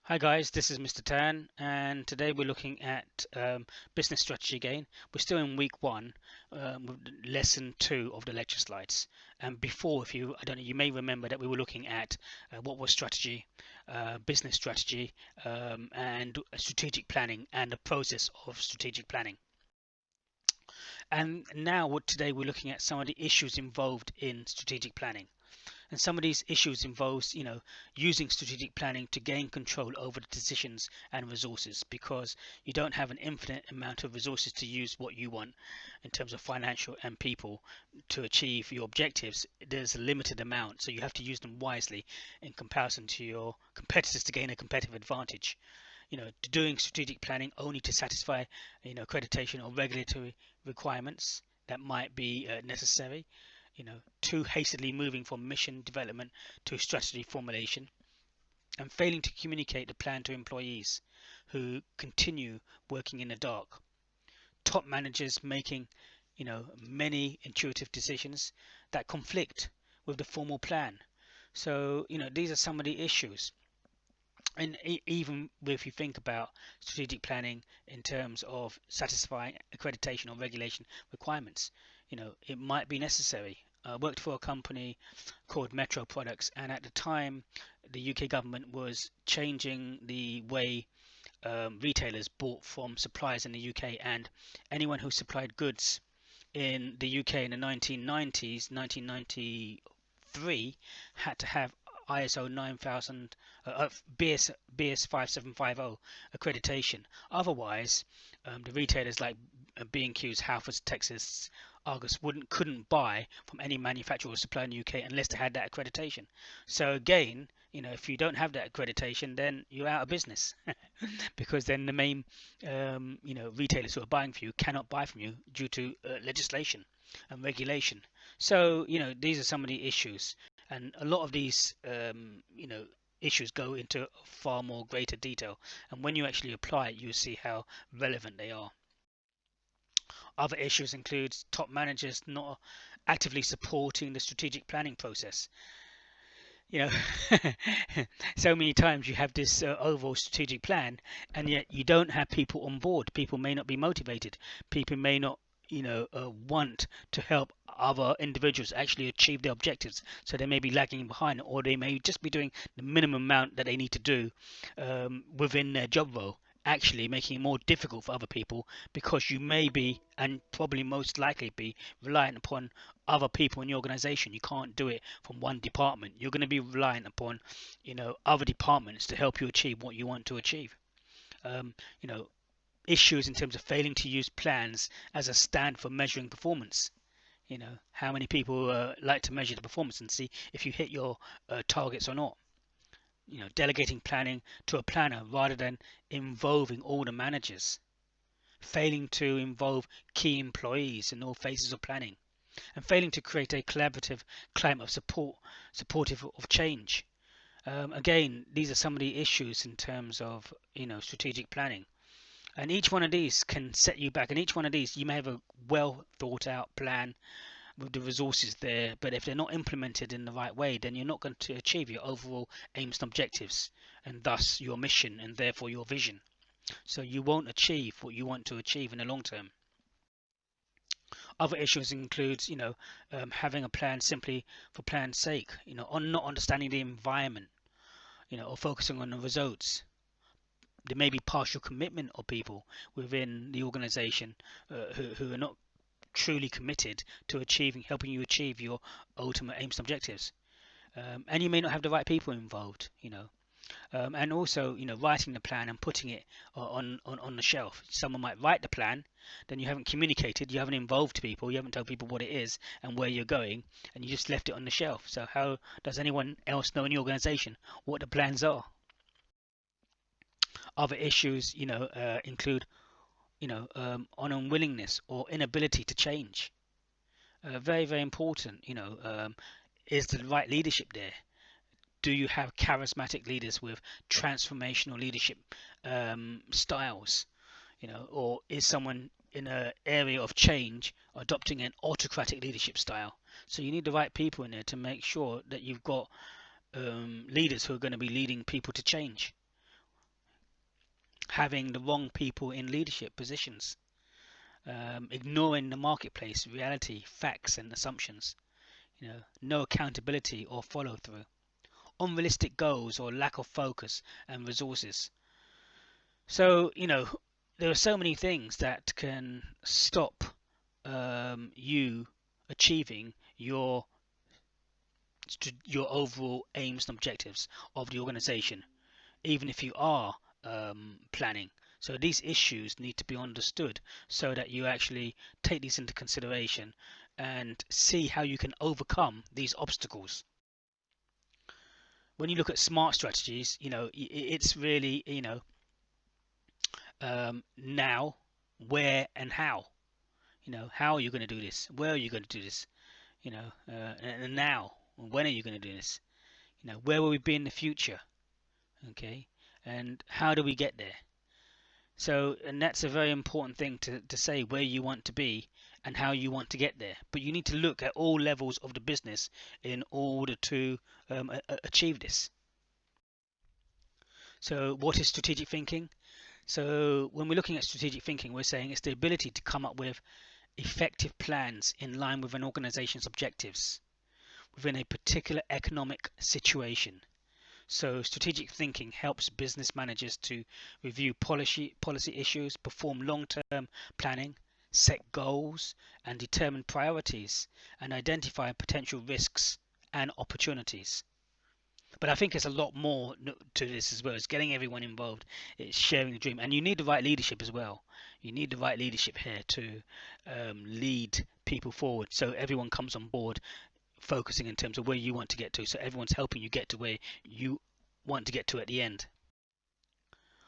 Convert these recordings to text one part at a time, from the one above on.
Hi guys, this is Mr. Tan, and today we're looking at business strategy again. We're still in week one, with lesson 2 of the lecture slides. And before, I don't know, you may remember that we were looking at what was strategy, business strategy, and strategic planning, and the process of strategic planning. And now, today, we're looking at some of the issues involved in strategic planning. And some of these issues involves, using strategic planning to gain control over the decisions and resources, because you don't have an infinite amount of resources to use what you want in terms of financial and people to achieve your objectives. There's a limited amount, so you have to use them wisely in comparison to your competitors to gain a competitive advantage. Doing strategic planning only to satisfy, accreditation or regulatory requirements that might be necessary, too hastily moving from mission development to strategy formulation, and failing to communicate the plan to employees who continue working in the dark. Top managers making, many intuitive decisions that conflict with the formal plan. So, these are some of the issues. And even if you think about strategic planning in terms of satisfying accreditation or regulation requirements, it might be necessary. I worked for a company called Metro Products, and at the time, the UK government was changing the way retailers bought from suppliers in the UK, and anyone who supplied goods in the UK in the 1990s, 1993, had to have ISO 9000, BS 5750 accreditation. Otherwise, the retailers like B&Q's, Halfords, Texas, Argos couldn't buy from any manufacturer or supplier in the UK unless they had that accreditation. So again, if you don't have that accreditation, then you're out of business because then the main, retailers who are buying from you cannot buy from you due to legislation and regulation. So, these are some of the issues, and a lot of these, issues go into far more greater detail. And when you actually apply it, you see how relevant they are. Other issues include top managers not actively supporting the strategic planning process. So many times you have this overall strategic plan, and yet you don't have people on board. People may not be motivated. People may not, want to help other individuals actually achieve their objectives. So they may be lagging behind, or they may just be doing the minimum amount that they need to do within their job role, actually making it more difficult for other people, because you may be, and probably most likely be, reliant upon other people in the organization. You can't do it from one department. You're going to be reliant upon, other departments to help you achieve what you want to achieve. Um, you know, Issues in terms of failing to use plans as a stand for measuring performance. How many people like to measure the performance and see if you hit your targets or not. Delegating planning to a planner rather than involving all the managers. Failing to involve key employees in all phases of planning, and failing to create a collaborative climate of supportive of change. Again, these are some of the issues in terms of, strategic planning. And each one of these can set you back. And each one of these, you may have a well thought out plan with the resources there, but if they're not implemented in the right way, then you're not going to achieve your overall aims and objectives, and thus your mission, and therefore your vision. So you won't achieve what you want to achieve in the long term. Other issues include, having a plan simply for plan's sake, on not understanding the environment, or focusing on the results. There may be partial commitment of people within the organization who are not truly committed to helping you achieve your ultimate aims and objectives. And you may not have the right people involved, and also, writing the plan and putting it on the shelf. Someone might write the plan, then you haven't communicated, you haven't involved people, you haven't told people what it is and where you're going, and you just left it on the shelf. So how does anyone else know in the organization what the plans are? Other issues, include, on unwillingness or inability to change. Very, very important. Is the right leadership there? Do you have charismatic leaders with transformational leadership styles? Or is someone in an area of change adopting an autocratic leadership style? So you need the right people in there to make sure that you've got leaders who are going to be leading people to change. having the wrong people in leadership positions, ignoring the marketplace reality, facts and assumptions, no accountability or follow through, unrealistic goals or lack of focus and resources. So, there are so many things that can stop you achieving your overall aims and objectives of the organization, even if you are planning. So these issues need to be understood so that you actually take these into consideration and see how you can overcome these obstacles. When you look at smart strategies, it's really, now, where, and how. How are you going to do this? Where are you going to do this? And now, when are you going to do this? Where will we be in the future? Okay, and how do we get there? So, and that's a very important thing to say, where you want to be and how you want to get there. But you need to look at all levels of the business in order to achieve this. So, what is strategic thinking? So, when we're looking at strategic thinking, we're saying it's the ability to come up with effective plans in line with an organization's objectives within a particular economic situation. So strategic thinking helps business managers to review policy issues, perform long-term planning, set goals and determine priorities, and identify potential risks and opportunities. But I think there's a lot more to this as well. It's getting everyone involved. It's sharing the dream, and you need the right leadership as well. You need the right leadership here to lead people forward, so everyone comes on board, focusing in terms of where you want to get to. So everyone's helping you get to where you want to get to at the end.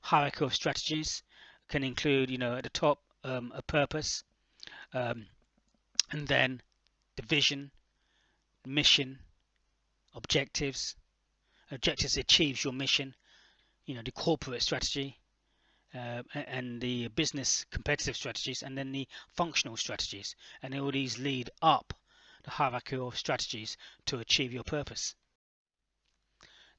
Hierarchy of strategies can include, at the top, a purpose, and then the vision, mission, objectives. Objectives achieves your mission, the corporate strategy, and the business competitive strategies, and then the functional strategies, and all these lead up the hierarchy of strategies to achieve your purpose.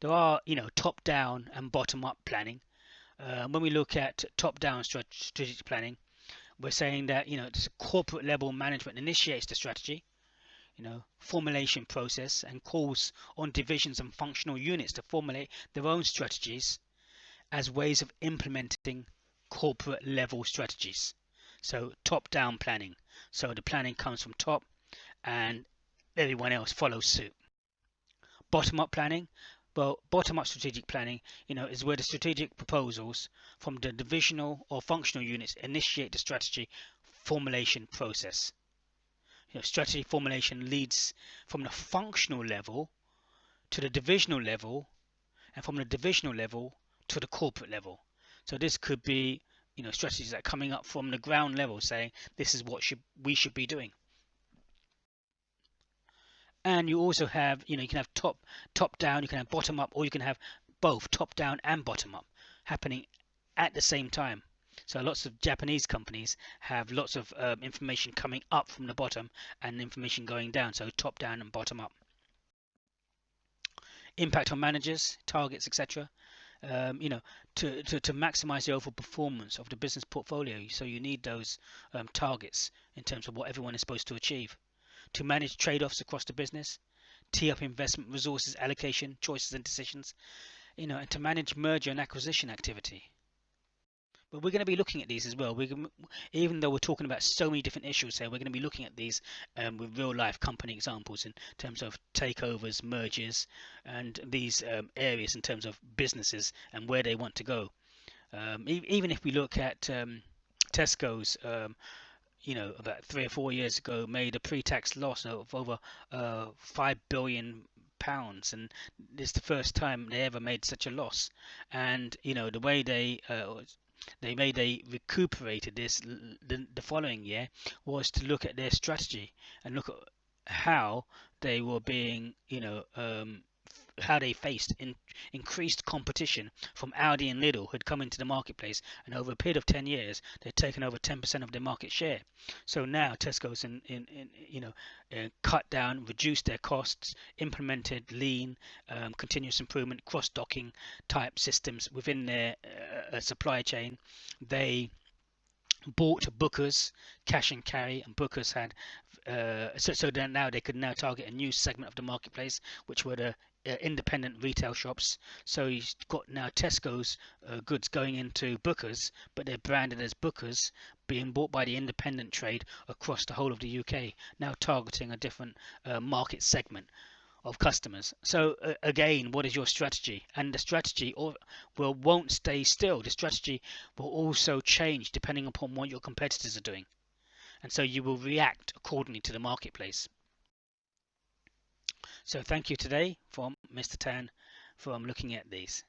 There are, top down and bottom up planning. When we look at top down strategic planning, we're saying that this corporate level management initiates the strategy, formulation process, and calls on divisions and functional units to formulate their own strategies as ways of implementing corporate level strategies. So top down planning. So the planning comes from top and everyone else follows suit. Bottom up planning. Well, bottom up strategic planning, is where the strategic proposals from the divisional or functional units initiate the strategy formulation process. Strategy formulation leads from the functional level to the divisional level, and from the divisional level to the corporate level. So this could be, strategies that are coming up from the ground level, saying this is what we should be doing. And you also have, you can have top down, you can have bottom up, or you can have both top down and bottom up happening at the same time. So lots of Japanese companies have lots of information coming up from the bottom and information going down, so top down and bottom up. Impact on managers, targets, etc. To maximize the overall performance of the business portfolio. So you need those targets in terms of what everyone is supposed to achieve. To manage trade-offs across the business, tee up investment resources allocation, choices and decisions, and to manage merger and acquisition activity. But we're going to be looking at these as well. Even though we're talking about so many different issues here, we're going to be looking at these with real life company examples in terms of takeovers, mergers, and these areas in terms of businesses and where they want to go. Even if we look at Tesco's, about 3 or 4 years ago, made a pre-tax loss of over £5 billion, and this is the first time they ever made such a loss. And the way they recuperated this the following year was to look at their strategy and look at how they were being how they faced increased competition from Audi and Lidl, who had come into the marketplace, and over a period of 10 years, they'd taken over 10% of their market share. So now Tesco's cut down, reduced their costs, implemented lean, continuous improvement, cross-docking type systems within their supply chain. They bought Booker's cash and carry, and Booker's had so then now they could now target a new segment of the marketplace, which were the independent retail shops. So you've got now Tesco's goods going into Booker's, but they're branded as Booker's, being bought by the independent trade across the whole of the UK, now targeting a different market segment of customers. So again, what is your strategy? And the strategy won't stay still. The strategy will also change depending upon what your competitors are doing, and so you will react accordingly to the marketplace. So thank you today from Mr. Tan from looking at these.